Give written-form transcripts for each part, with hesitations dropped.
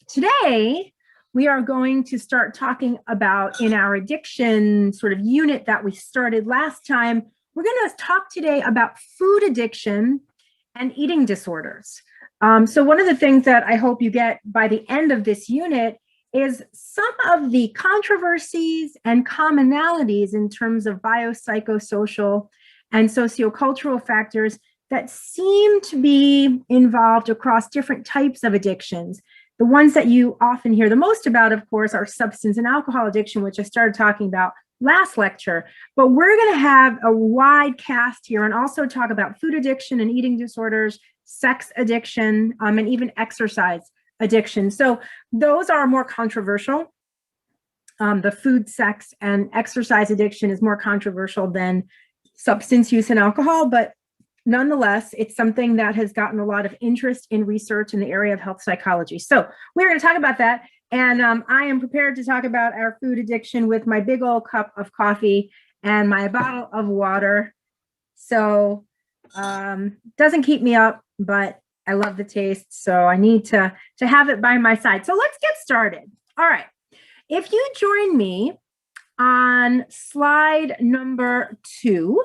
Today, we are going to start talking about, in our addiction sort of unit that we started last time, we're going to talk today about food addiction and eating disorders. So one of the things that I hope you get by the end of this unit is some of the controversies and commonalities in terms of biopsychosocial and sociocultural factors that seem to be involved across different types of addictions. The ones that you often hear the most about, of course, are substance and alcohol addiction, which I started talking about last lecture. But we're going to have a wide cast here and also talk about food addiction and eating disorders, sex addiction, and even exercise addiction. So those are more controversial. The food, sex, and exercise addiction is more controversial than substance use and alcohol, but nonetheless, it's something that has gotten a lot of interest in research in the area of health psychology. So we're going to talk about that. And I am prepared to talk about our food addiction with my big old cup of coffee and my bottle of water. So doesn't keep me up, but I love the taste. So I need to have it by my side. So let's get started. All right. If you join me on slide number two,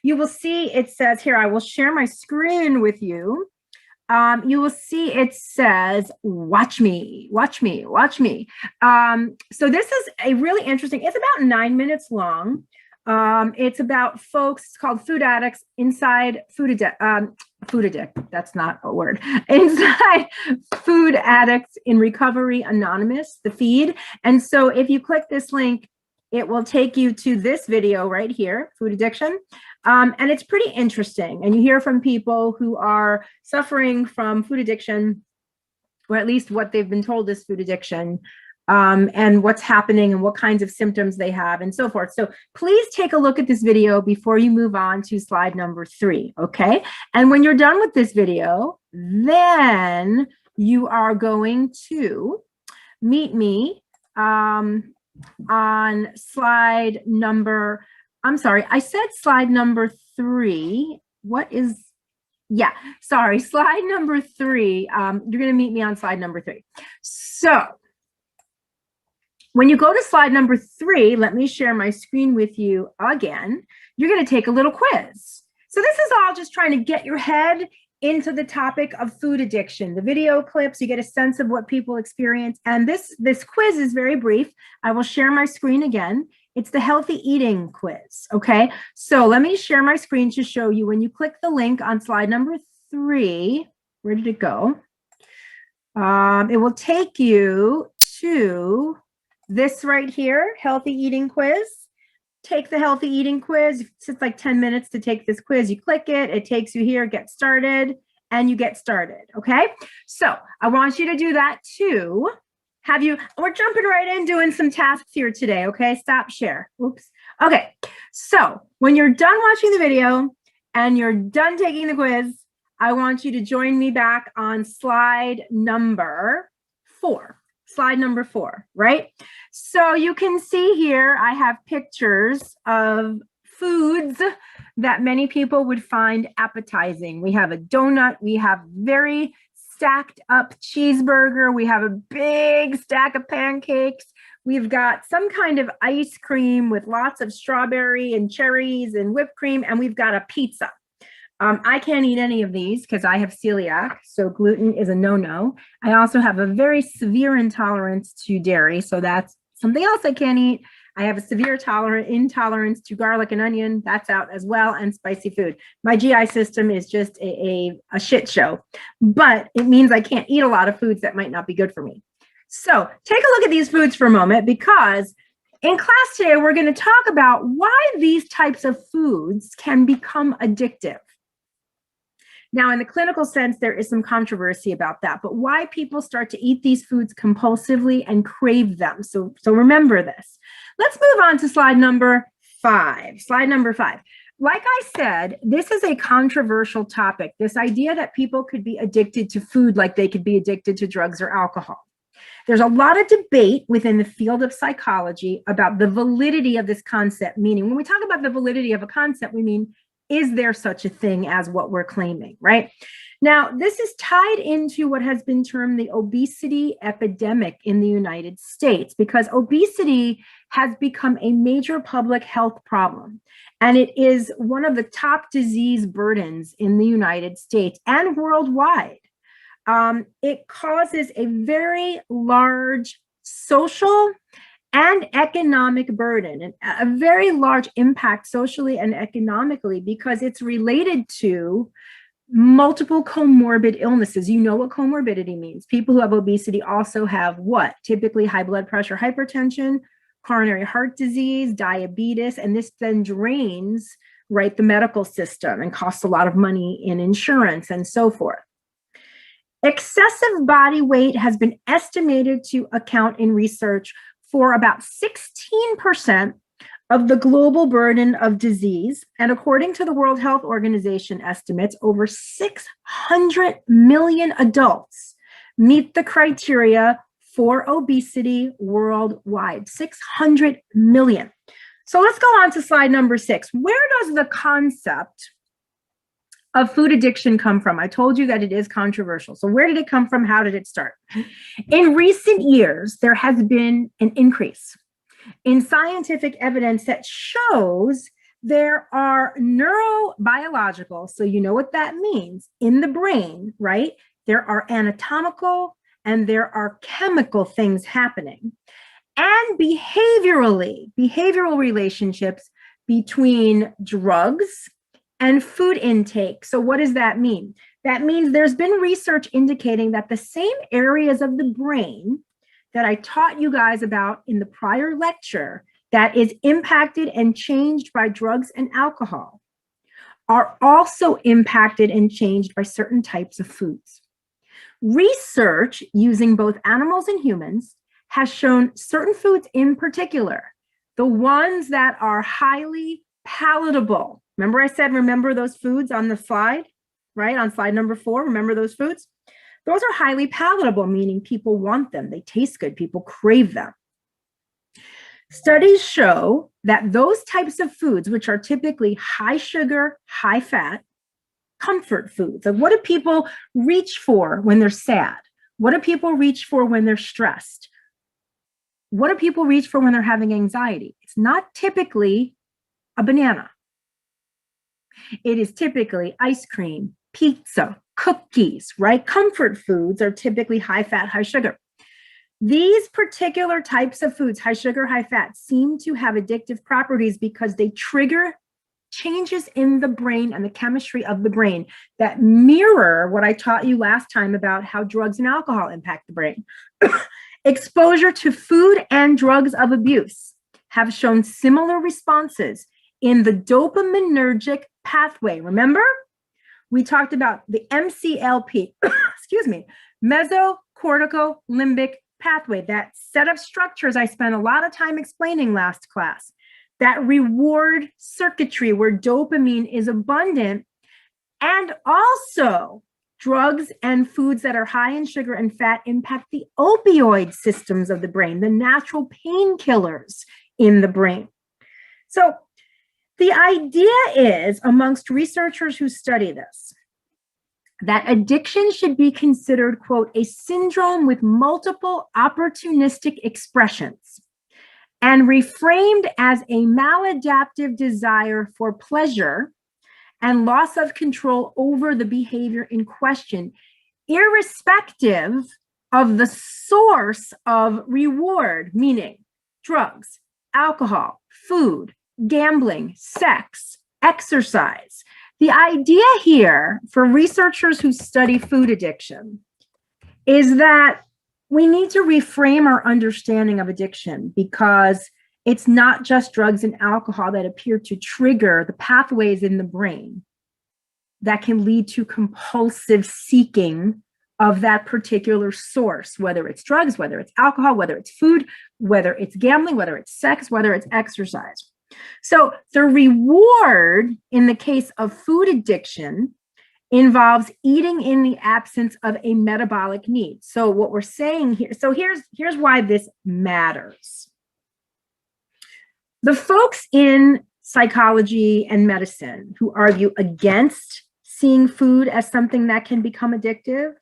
you will see it says here, I will share my screen with you. You will see it says, watch me, watch me, watch me. So this is a really interesting, it's about 9 minutes long. It's about folks, it's called Food Addicts Inside Food Addict, that's not a word, Inside Food Addicts in Recovery Anonymous, the feed. And so if you click this link, it will take you to this video right here, food addiction. And it's pretty interesting. And you hear from people who are suffering from food addiction, or at least what they've been told is food addiction, and what's happening and what kinds of symptoms they have and so forth. So please take a look at this video before you move on to slide number 3, okay? And when you're done with this video, then you are going to meet me on slide number, I'm sorry, I said slide number 3. What is, yeah, sorry, slide number 3. You're going to meet me on slide number 3. So when you go to slide number 3, let me share my screen with you again. You're going to take a little quiz. So this is all just trying to get your head into the topic of food addiction. The video clips, you get a sense of what people experience. And this quiz is very brief. I will share my screen again. It's the healthy eating quiz, okay? So let me share my screen to show you. When you click the link on slide number 3, where did it go? It will take you to this right here, healthy eating quiz. Take the healthy eating quiz. It's like 10 minutes to take this quiz. You click it, it takes you here, get started, and you get started, okay? So I want you to do that too. We're jumping right in doing some tasks here today, okay? Stop share, oops. Okay, so when you're done watching the video and you're done taking the quiz, I want you to join me back on slide number 4. Slide number 4, right? So you can see here, I have pictures of foods that many people would find appetizing. We have a donut, we have very stacked up cheeseburger, we have a big stack of pancakes, we've got some kind of ice cream with lots of strawberry and cherries and whipped cream, and we've got a pizza. I can't eat any of these because I have celiac, so gluten is a no-no. I also have a very severe intolerance to dairy, so that's something else I can't eat. I have a severe intolerance to garlic and onion, that's out as well, and spicy food. My GI system is just a shit show, but it means I can't eat a lot of foods that might not be good for me. So take a look at these foods for a moment, because in class today, we're going to talk about why these types of foods can become addictive. Now, in the clinical sense, there is some controversy about that, but why people start to eat these foods compulsively and crave them. So remember this. Let's move on to slide number 5. Slide number 5. Like I said, this is a controversial topic, this idea that people could be addicted to food like they could be addicted to drugs or alcohol. There's a lot of debate within the field of psychology about the validity of this concept, meaning when we talk about the validity of a concept, we mean, is there such a thing as what we're claiming, right? Now, this is tied into what has been termed the obesity epidemic in the United States, because obesity has become a major public health problem. And it is one of the top disease burdens in the United States and worldwide. It causes a very large social and economic burden, and a very large impact socially and economically, because it's related to multiple comorbid illnesses. You know what comorbidity means. People who have obesity also have what? Typically high blood pressure, hypertension, coronary heart disease, diabetes, and this then drains, right, the medical system and costs a lot of money in insurance and so forth. Excessive body weight has been estimated to account in research for about 16% of the global burden of disease. And according to the World Health Organization estimates, over 600 million adults meet the criteria for obesity worldwide. 600 million. So let's go on to slide number 6. Where does the concept of food addiction come from? I told you that it is controversial. So where did it come from? How did it start? In recent years, there has been an increase in scientific evidence that shows there are neurobiological, so you know what that means, in the brain, right? There are anatomical and there are chemical things happening, and behavioral relationships between drugs and food intake. So what does that mean? That means there's been research indicating that the same areas of the brain that I taught you guys about in the prior lecture that is impacted and changed by drugs and alcohol are also impacted and changed by certain types of foods. Research using both animals and humans has shown certain foods in particular, the ones that are highly palatable. Remember I said, remember those foods on the slide, right? On slide number 4, remember those foods? Those are highly palatable, meaning people want them. They taste good. People crave them. Studies show that those types of foods, which are typically high sugar, high fat, comfort foods. Like, what do people reach for when they're sad? What do people reach for when they're stressed? What do people reach for when they're having anxiety? It's not typically a banana. It is typically ice cream, pizza, cookies, right? Comfort foods are typically high fat, high sugar. These particular types of foods, high sugar, high fat, seem to have addictive properties because they trigger changes in the brain and the chemistry of the brain that mirror what I taught you last time about how drugs and alcohol impact the brain. Exposure to food and drugs of abuse have shown similar responses in the dopaminergic pathway. Remember? We talked about the MCLP, excuse me, mesocorticolimbic pathway, that set of structures I spent a lot of time explaining last class, that reward circuitry where dopamine is abundant, and also drugs and foods that are high in sugar and fat impact the opioid systems of the brain, the natural painkillers in the brain. So the idea is, amongst researchers who study this, that addiction should be considered, quote, a syndrome with multiple opportunistic expressions and reframed as a maladaptive desire for pleasure and loss of control over the behavior in question, irrespective of the source of reward, meaning drugs, alcohol, food, gambling, sex, exercise. The idea here for researchers who study food addiction is that we need to reframe our understanding of addiction, because it's not just drugs and alcohol that appear to trigger the pathways in the brain that can lead to compulsive seeking of that particular source, whether it's drugs, whether it's alcohol, whether it's food, whether it's gambling, whether it's sex, whether it's exercise. So the reward in the case of food addiction involves eating in the absence of a metabolic need. So what we're saying here, so here's why this matters. The folks in psychology and medicine who argue against seeing food as something that can become addictive,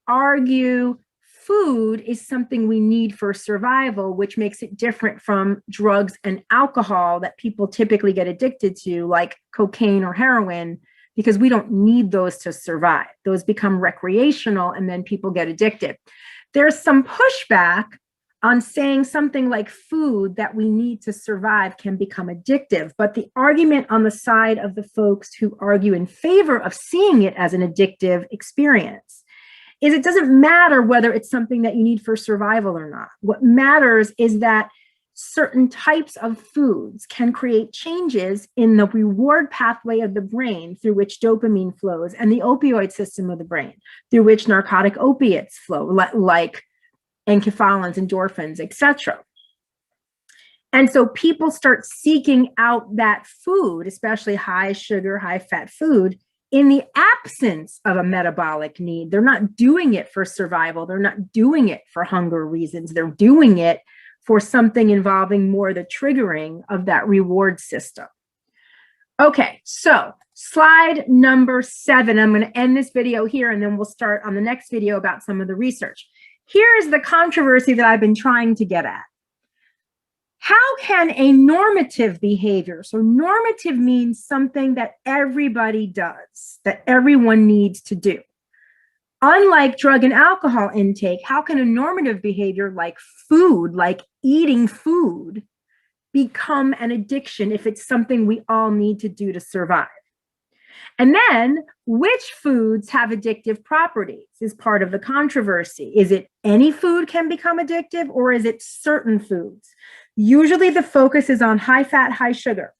argue food is something we need for survival, which makes it different from drugs and alcohol that people typically get addicted to, like cocaine or heroin, because we don't need those to survive. Those become recreational and then people get addicted. There's some pushback on saying something like food that we need to survive can become addictive. But the argument on the side of the folks who argue in favor of seeing it as an addictive experience is it doesn't matter whether it's something that you need for survival or not. What matters is that certain types of foods can create changes in the reward pathway of the brain through which dopamine flows, and the opioid system of the brain through which narcotic opiates flow, like enkephalins, endorphins, etc. And so people start seeking out that food, especially high sugar, high fat food, in the absence of a metabolic need. They're not doing it for survival. They're not doing it for hunger reasons. They're doing it for something involving more the triggering of that reward system. Okay, so slide number 7. I'm going to end this video here, and then we'll start on the next video about some of the research. Here is the controversy that I've been trying to get at. How can a normative behavior, so normative means something that everybody does, that everyone needs to do. Unlike drug and alcohol intake, how can a normative behavior like food, like eating food, become an addiction if it's something we all need to do to survive? And then, which foods have addictive properties is part of the controversy. Is it any food can become addictive, or is it certain foods? Usually the focus is on high fat, high sugar.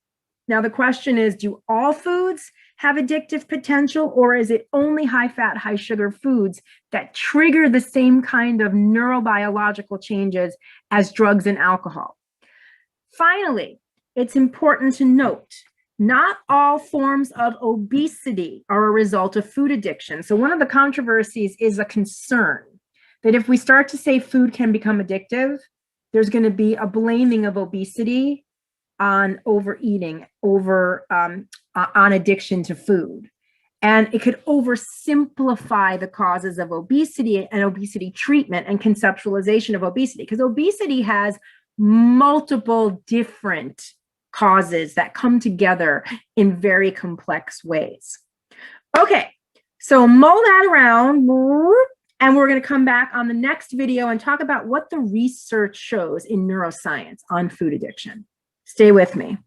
Now the question is, do all foods have addictive potential, or is it only high fat, high sugar foods that trigger the same kind of neurobiological changes as drugs and alcohol? Finally, it's important to note, not all forms of obesity are a result of food addiction. So one of the controversies is a concern that if we start to say food can become addictive, there's going to be a blaming of obesity on overeating, on addiction to food. And it could oversimplify the causes of obesity and obesity treatment and conceptualization of obesity, because obesity has multiple different causes that come together in very complex ways. Okay, so mull that around. And we're going to come back on the next video and talk about what the research shows in neuroscience on food addiction. Stay with me.